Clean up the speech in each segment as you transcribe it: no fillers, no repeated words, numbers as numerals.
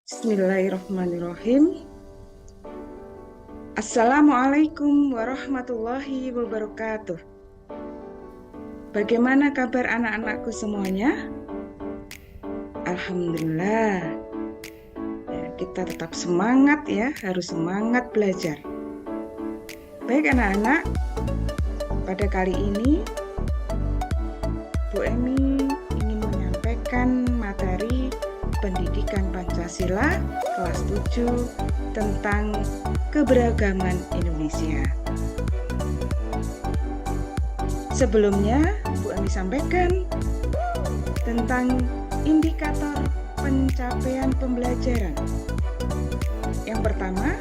Bismillahirrahmanirrahim. Assalamualaikum warahmatullahi wabarakatuh. Bagaimana kabar anak-anakku semuanya? Alhamdulillah. Ya, kita tetap semangat ya, harus semangat belajar. Baik anak-anak, pada kali ini Bu Emi ingin menyampaikan materi Pendidikan Pancasila kelas 7 tentang keberagaman Indonesia. Sebelumnya, Bu Emi sampaikan tentang indikator pencapaian pembelajaran. Yang pertama,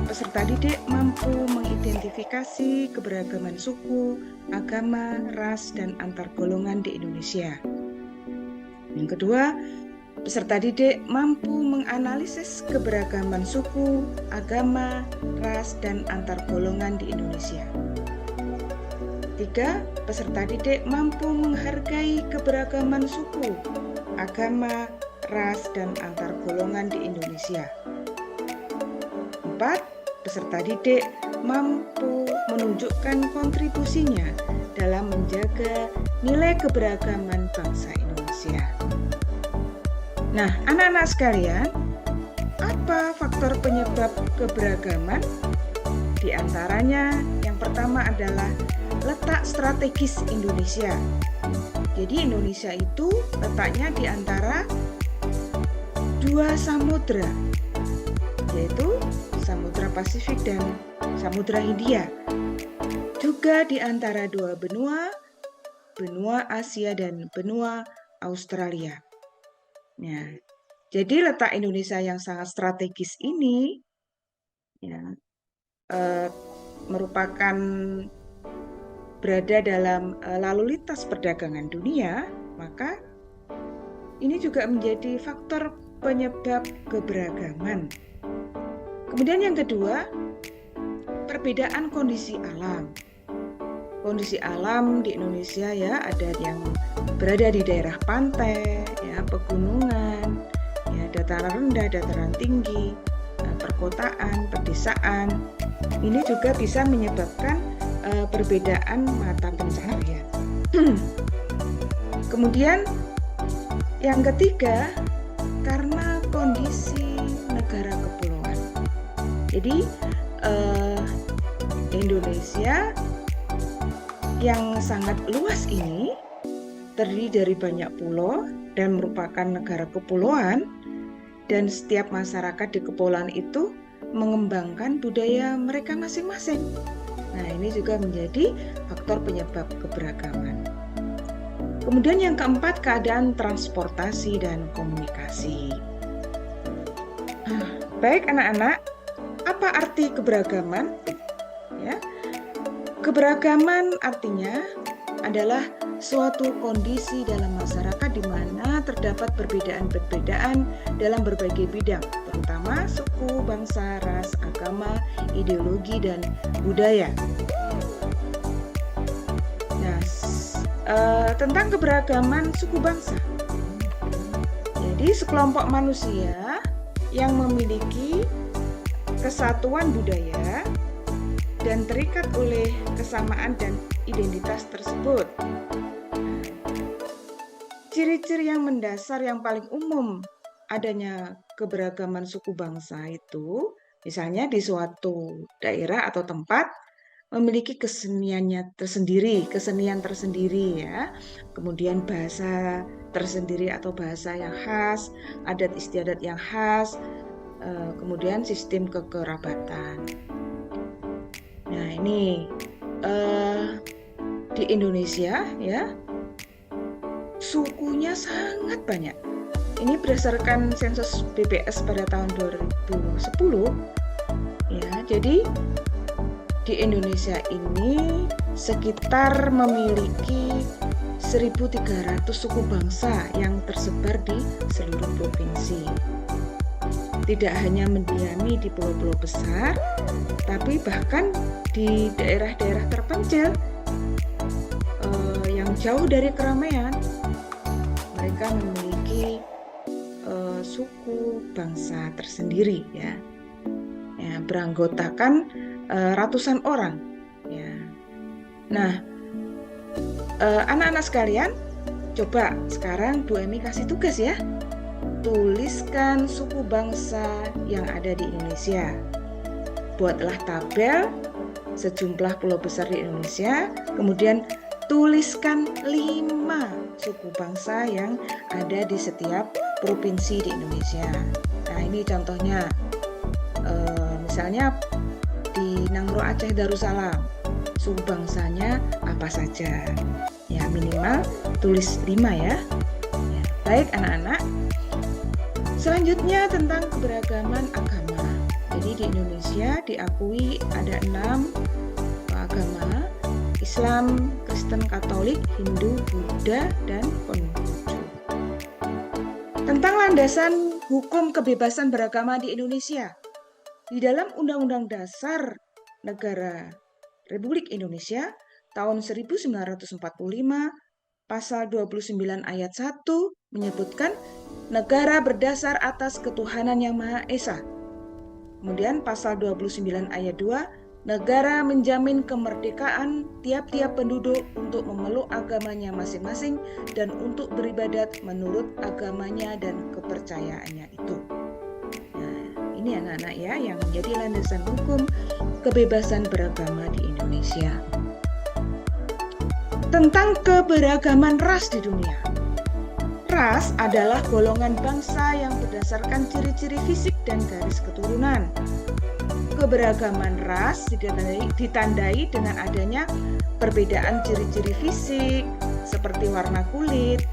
peserta didik mampu mengidentifikasi keberagaman suku, agama, ras, dan antar golongan di Indonesia. Yang kedua, peserta didik mampu menganalisis keberagaman suku, agama, ras, dan antar golongan di Indonesia. 3. Peserta didik mampu menghargai keberagaman suku, agama, ras, dan antar golongan di Indonesia. 4. Peserta didik mampu menunjukkan kontribusinya dalam menjaga nilai keberagaman bangsa Indonesia. Nah, anak-anak sekalian, apa faktor penyebab keberagaman? Di antaranya, yang pertama adalah letak strategis Indonesia. Jadi Indonesia itu letaknya di antara dua samudra, yaitu Samudra Pasifik dan Samudra Hindia. Juga di antara dua benua, benua Asia dan benua Australia. Ya, jadi letak Indonesia yang sangat strategis ini ya, merupakan berada dalam lalu lintas perdagangan dunia, maka ini juga menjadi faktor penyebab keberagaman. Kemudian yang kedua, perbedaan kondisi alam. Kondisi alam di Indonesia ya, ada yang berada di daerah pantai, ya, pegunungan, ya, dataran rendah, dataran tinggi, perkotaan, pedesaan. Ini juga bisa menyebabkan perbedaan mata pencaharian. Kemudian yang ketiga, karena kondisi negara kepulauan. Jadi Indonesia yang sangat luas ini terdiri dari banyak pulau dan merupakan negara kepulauan, dan setiap masyarakat di kepulauan itu mengembangkan budaya mereka masing-masing. Nah, ini juga menjadi faktor penyebab keberagaman. Kemudian yang keempat, keadaan transportasi dan komunikasi. Baik anak-anak, apa arti keberagaman? Ya, keberagaman artinya adalah suatu kondisi dalam masyarakat di mana terdapat perbedaan-perbedaan dalam berbagai bidang, terutama suku, bangsa, ras, agama, ideologi, dan budaya. Nah, tentang keberagaman suku bangsa. Jadi, sekelompok manusia yang memiliki kesatuan budaya dan terikat oleh kesamaan dan identitas tersebut. Ciri-ciri yang mendasar yang paling umum adanya keberagaman suku bangsa itu, misalnya di suatu daerah atau tempat memiliki keseniannya tersendiri, kesenian tersendiri ya. Kemudian bahasa tersendiri atau bahasa yang khas, adat istiadat yang khas, kemudian sistem kekerabatan. Nah, ini di Indonesia ya, sukunya sangat banyak. Ini berdasarkan sensus BPS pada tahun 2010. Ya, jadi di Indonesia ini sekitar memiliki 1.300 suku bangsa yang tersebar di seluruh provinsi. Tidak hanya mendiami di pulau-pulau besar, tapi bahkan di daerah-daerah terpencil yang jauh dari keramaian, mereka memiliki suku bangsa tersendiri ya. Beranggotakan ratusan orang ya. Nah, anak-anak sekalian, coba sekarang Bu Emi kasih tugas ya. Tuliskan suku bangsa yang ada di Indonesia. Buatlah tabel sejumlah pulau besar di Indonesia, kemudian tuliskan 5 suku bangsa yang ada di setiap provinsi di Indonesia. Nah, ini contohnya. Misalnya di Nangro Aceh Darussalam, suku bangsanya apa saja? Ya, minimal tulis 5 ya. Baik anak-anak. Selanjutnya tentang keberagaman agama. Jadi di Indonesia diakui ada 6 agama: Islam, Kristen, Katolik, Hindu, Buddha, dan Konghucu. Tentang landasan hukum kebebasan beragama di Indonesia. Di dalam Undang-Undang Dasar Negara Republik Indonesia tahun 1945, pasal 29 ayat 1 menyebutkan negara berdasar atas ketuhanan yang Maha Esa. Kemudian pasal 29 ayat 2, negara menjamin kemerdekaan tiap-tiap penduduk untuk memeluk agamanya masing-masing dan untuk beribadat menurut agamanya dan kepercayaannya itu. Nah, ini anak-anak ya yang menjadi landasan hukum kebebasan beragama di Indonesia. Tentang keberagaman ras di dunia. Ras adalah golongan bangsa yang berdasarkan ciri-ciri fisik dan garis keturunan. Keberagaman ras ditandai dengan adanya perbedaan ciri-ciri fisik seperti warna kulit,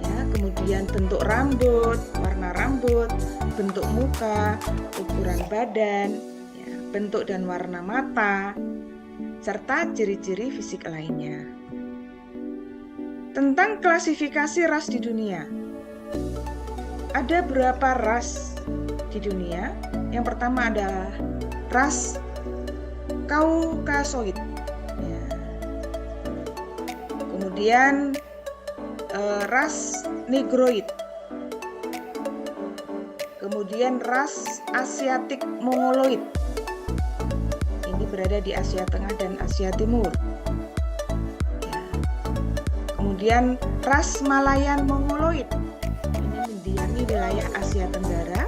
ya, kemudian bentuk rambut, warna rambut, bentuk muka, ukuran badan, ya, bentuk dan warna mata, serta ciri-ciri fisik lainnya. Tentang klasifikasi ras di dunia. Ada berapa ras di dunia? Yang pertama adalah ras Kaukasoid. Ya. Kemudian ras Negroid. Kemudian ras Asiatik Mongoloid. Ini berada di Asia Tengah dan Asia Timur. Ya. Kemudian ras Malayan Mongoloid. Ini mendiami wilayah Asia Tenggara,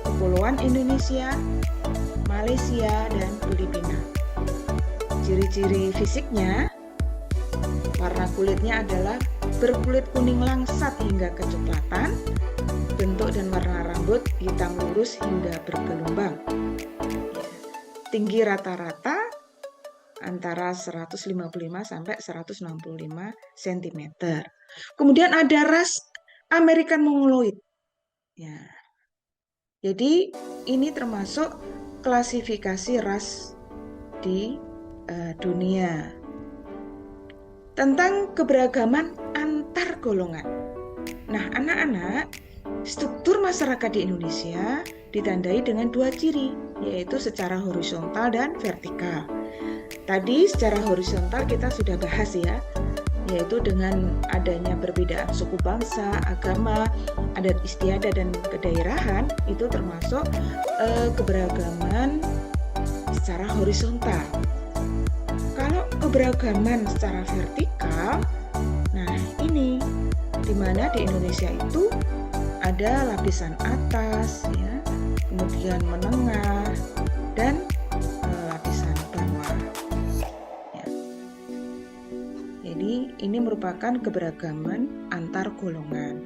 Kepulauan Indonesia, Malaysia, dan Filipina. Ciri-ciri fisiknya, warna kulitnya adalah berkulit kuning langsat hingga kecoklatan, bentuk dan warna rambut hitam lurus hingga bergelombang. Tinggi rata-rata antara 155 sampai 165 cm. Kemudian ada ras American Mongoloid. Ya. Jadi ini termasuk klasifikasi ras di dunia. Tentang keberagaman antar golongan. Nah, anak-anak, struktur masyarakat di Indonesia ditandai dengan 2 ciri, yaitu secara horizontal dan vertikal. Tadi secara horizontal kita sudah bahas ya, yaitu dengan adanya perbedaan suku bangsa, agama, adat istiadat, dan kedaerahan, itu termasuk keberagaman secara horizontal. Kalau keberagaman secara vertikal, nah ini di mana di Indonesia itu ada lapisan atas, ya, kemudian menengah, dan lapisan bawah. Ya. Jadi ini merupakan keberagaman antar golongan.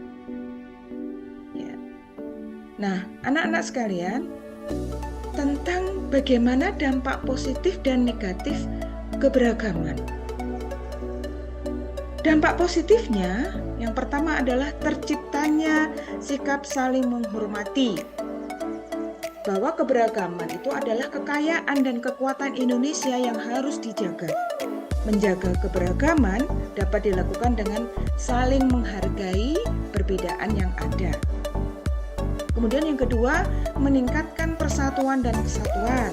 Ya. Nah, anak-anak sekalian, tentang bagaimana dampak positif dan negatif keberagaman. Dampak positifnya, yang pertama adalah terciptanya sikap saling menghormati. Bahwa keberagaman itu adalah kekayaan dan kekuatan Indonesia yang harus dijaga. Menjaga keberagaman dapat dilakukan dengan saling menghargai perbedaan yang ada. Kemudian yang kedua, meningkatkan persatuan dan kesatuan.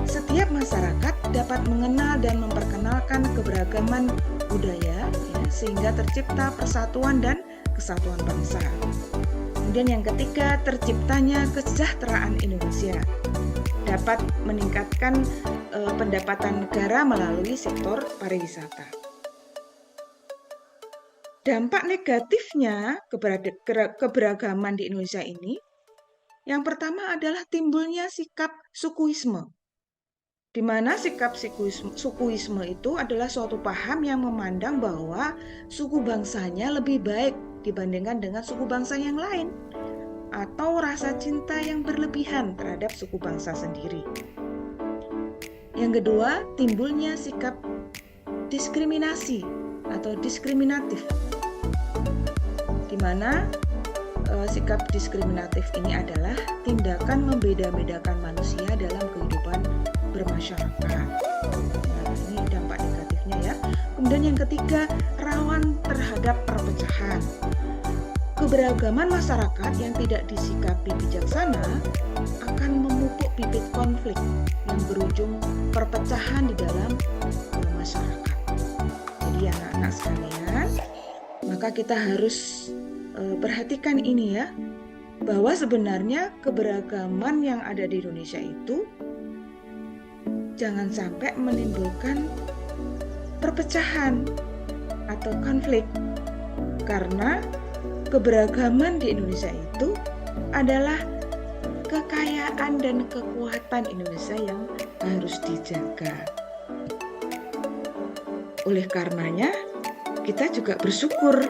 Setiap masyarakat dapat mengenal dan memperkenalkan keberagaman budaya, ya, sehingga tercipta persatuan dan kesatuan bangsa. Kemudian yang ketiga, terciptanya kesejahteraan Indonesia. Dapat meningkatkan pendapatan negara melalui sektor pariwisata. Dampak negatifnya keberagaman di Indonesia ini, yang pertama adalah timbulnya sikap sukuisme, di mana sikap sukuisme itu adalah suatu paham yang memandang bahwa suku bangsanya lebih baik dibandingkan dengan suku bangsa yang lain, atau rasa cinta yang berlebihan terhadap suku bangsa sendiri. Yang kedua, timbulnya sikap diskriminasi atau diskriminatif, di mana sikap diskriminatif ini adalah tindakan membeda-bedakan manusia dalam kehidupan bermasyarakat. Nah, ini dampak negatifnya ya. Kemudian yang ketiga, rawan terhadap perpecahan. Keberagaman masyarakat yang tidak disikapi bijaksana akan memupuk bibit konflik yang berujung perpecahan di dalam masyarakat. Jadi anak-anak sekalian, maka kita harus perhatikan ini ya, bahwa sebenarnya keberagaman yang ada di Indonesia itu jangan sampai menimbulkan perpecahan atau konflik, karena keberagaman di Indonesia itu adalah kekayaan dan kekuatan Indonesia yang harus dijaga. Oleh karenanya, kita juga bersyukur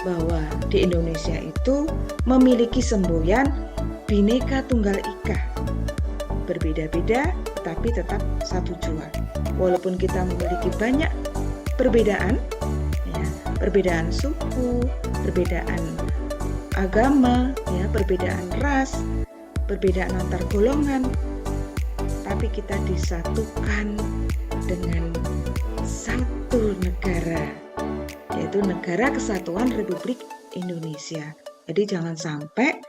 bahwa di Indonesia itu memiliki semboyan Bhinneka Tunggal Ika. Berbeda-beda, tetapi tetap satu jua. Walaupun kita memiliki banyak perbedaan, ya, perbedaan suku, perbedaan agama, ya, perbedaan ras, perbedaan antar golongan, tapi kita disatukan dengan satu negara, yaitu Negara Kesatuan Republik Indonesia. Jadi jangan sampai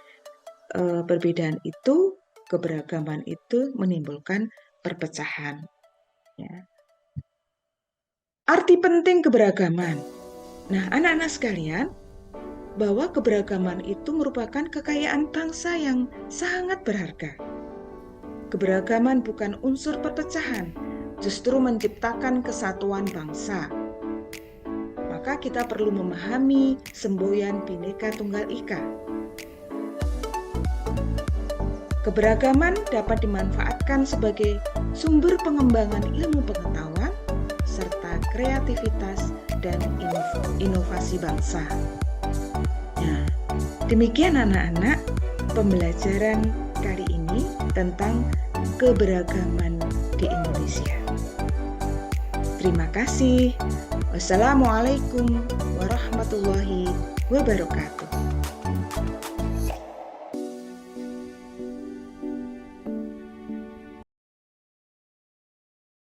perbedaan itu, keberagaman itu menimbulkan perpecahan. Ya. Arti penting keberagaman. Nah, anak-anak sekalian, bahwa keberagaman itu merupakan kekayaan bangsa yang sangat berharga. Keberagaman bukan unsur perpecahan, justru menciptakan kesatuan bangsa. Maka kita perlu memahami semboyan Bhinneka Tunggal Ika. Keberagaman dapat dimanfaatkan sebagai sumber pengembangan ilmu pengetahuan serta kreativitas dan inovasi bangsa. Nah, demikian anak-anak pembelajaran kali ini tentang keberagaman di Indonesia. Terima kasih. Wassalamualaikum warahmatullahi wabarakatuh.